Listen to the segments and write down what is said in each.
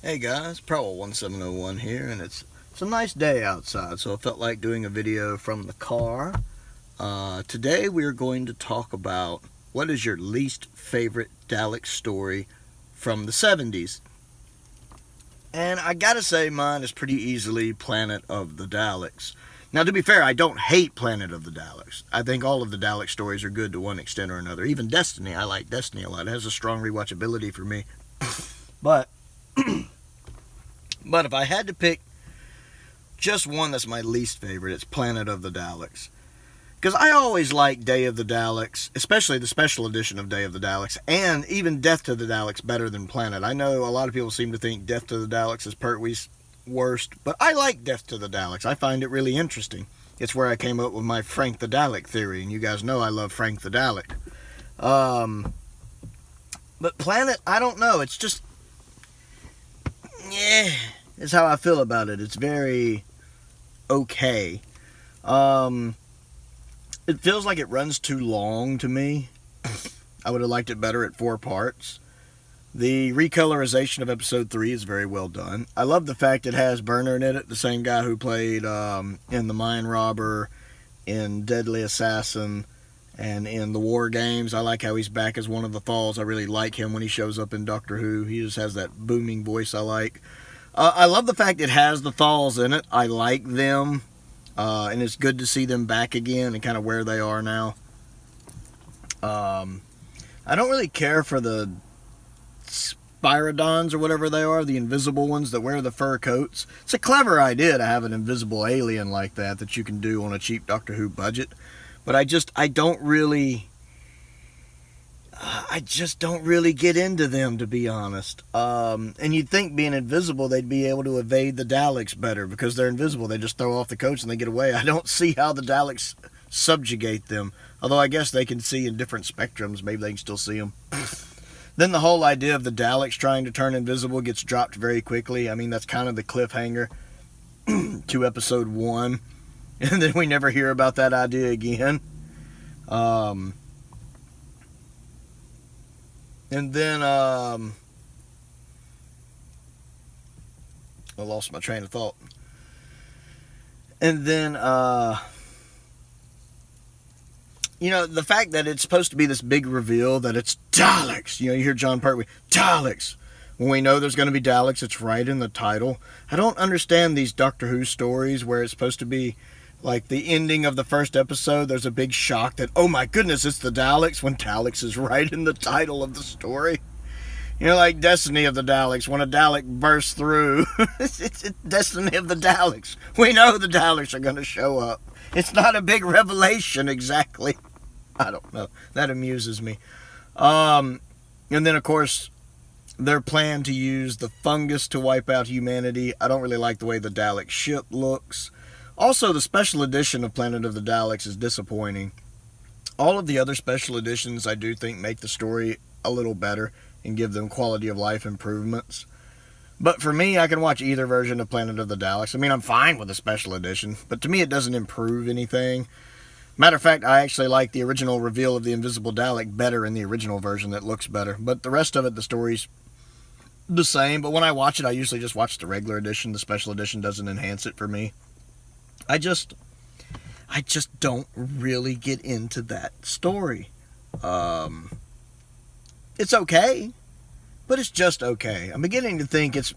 Hey guys, Prowl 1701 here, and it's a nice day outside, so I felt like doing a video from the car. Today we are going to talk about what is your least favorite Dalek story from the 70s. And I gotta say mine is pretty easily Planet of the Daleks. Now, to be fair, I don't hate Planet of the Daleks. I think all of the Dalek stories are good to one extent or another. Even Destiny, I like Destiny a lot. It has a strong rewatchability for me. But if I had to pick just one that's my least favorite, it's Planet of the Daleks. Because I always like Day of the Daleks, especially the special edition of Day of the Daleks, and even Death to the Daleks better than Planet. I know a lot of people seem to think Death to the Daleks is Pertwee's worst, but I like Death to the Daleks. I find it really interesting. It's where I came up with my Frank the Dalek theory, and you guys know I love Frank the Dalek. But Planet, I don't know. It's just, yeah, is how I feel about it. It's very okay. It feels like it runs too long to me. I would have liked it better at 4 parts. The recolorization of episode 3 is very well done. I love the fact it has Burner in it, the same guy who played in The Mine Robber, in Deadly Assassin, and in the War Games. I like how he's back as one of the Thalls. I really like him when he shows up in Doctor Who. He just has that booming voice I like. I love the fact it has the Thalls in it. I like them. And it's good to see them back again and kind of where they are now. I don't really care for the Spyrodons or whatever they are, the invisible ones that wear the fur coats. It's a clever idea to have an invisible alien like that you can do on a cheap Doctor Who budget. But I just don't really get into them, to be honest. And you'd think being invisible, they'd be able to evade the Daleks better because they're invisible. They just throw off the coats and they get away. I don't see how the Daleks subjugate them. Although I guess they can see in different spectrums. Maybe they can still see them. Then the whole idea of the Daleks trying to turn invisible gets dropped very quickly. I mean, that's kind of the cliffhanger to episode 1. And then we never hear about that idea again. And then, I lost my train of thought. And then, the fact that it's supposed to be this big reveal that it's Daleks. You hear John Pertwee, Daleks. When we know there's going to be Daleks, it's right in the title. I don't understand these Doctor Who stories where it's supposed to be like the ending of the first episode, there's a big shock that, oh my goodness, it's the Daleks, when Daleks is right in the title of the story. Like Destiny of the Daleks, when a Dalek bursts through, it's Destiny of the Daleks. We know the Daleks are going to show up. It's not a big revelation exactly. I don't know. That amuses me. And then, of course, their plan to use the fungus to wipe out humanity. I don't really like the way the Dalek ship looks. Also, the special edition of Planet of the Daleks is disappointing. All of the other special editions, I do think, make the story a little better and give them quality of life improvements. But for me, I can watch either version of Planet of the Daleks. I mean, I'm fine with the special edition, but to me it doesn't improve anything. Matter of fact, I actually like the original reveal of the Invisible Dalek better in the original version that looks better. But the rest of it, the story's the same. But when I watch it, I usually just watch the regular edition. The special edition doesn't enhance it for me. I just don't really get into that story. It's okay, but it's just okay. I'm beginning to think it's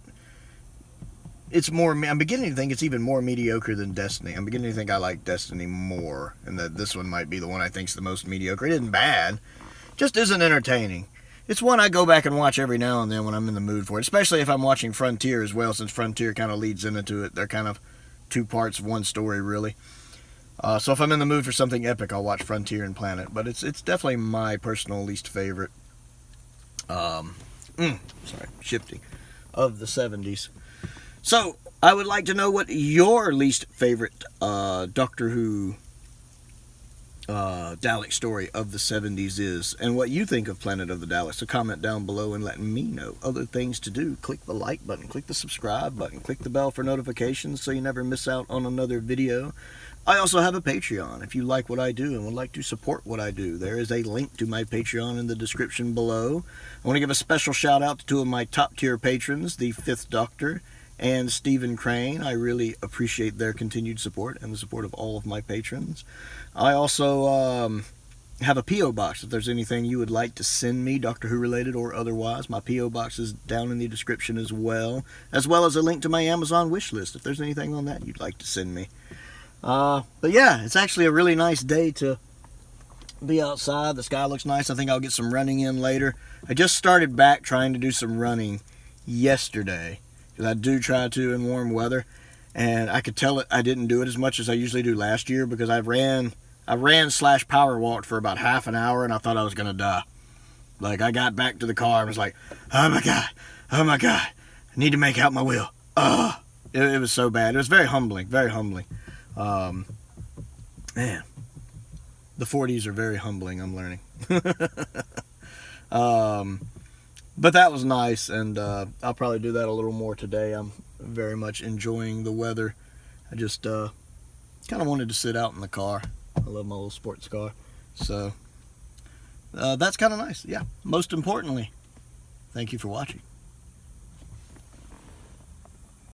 even more mediocre than Destiny. I'm beginning to think I like Destiny more, and that this one might be the one I think's the most mediocre. It isn't bad, just isn't entertaining. It's one I go back and watch every now and then when I'm in the mood for it, especially if I'm watching Frontier as well, since Frontier kind of leads into it. They're kind of 2 parts of one story, really. So if I'm in the mood for something epic, I'll watch Frontier and Planet. But it's definitely my personal least favorite. Shifting of the 70s. So I would like to know what your least favorite Doctor Who Dalek story of the 70s is, and what you think of Planet of the Daleks. So comment down below and let me know. Other things to do: click the like button, click the subscribe button, click the bell for notifications so you never miss out on another video. I also have a Patreon. If you like what I do and would like to support what I do, there is a link to my Patreon in the description below. I want to give a special shout out to two of my top tier patrons, the Fifth Doctor and Stephen Crane. I really appreciate their continued support and the support of all of my patrons. I also have a P.O. box. If there's anything you would like to send me, Doctor Who related or otherwise, my P.O. box is down in the description as well as a link to my Amazon wish list if there's anything on that you'd like to send me. But yeah, it's actually a really nice day to be outside. The sky looks nice. I think I'll get some running in later. I just started back trying to do some running yesterday, because I do try to in warm weather, and I could tell I didn't do it as much as I usually do last year, because I ran / power walked for about half an hour, and I thought I was gonna die. Like, I got back to the car and was like, oh my god, I need to make out my wheel. It was so bad. It was very humbling, very humbling. Man, the 40s are very humbling, I'm learning. But that was nice, and I'll probably do that a little more today. I'm very much enjoying the weather. I just kind of wanted to sit out in the car. I love my little sports car. So that's kind of nice. Yeah, most importantly, thank you for watching.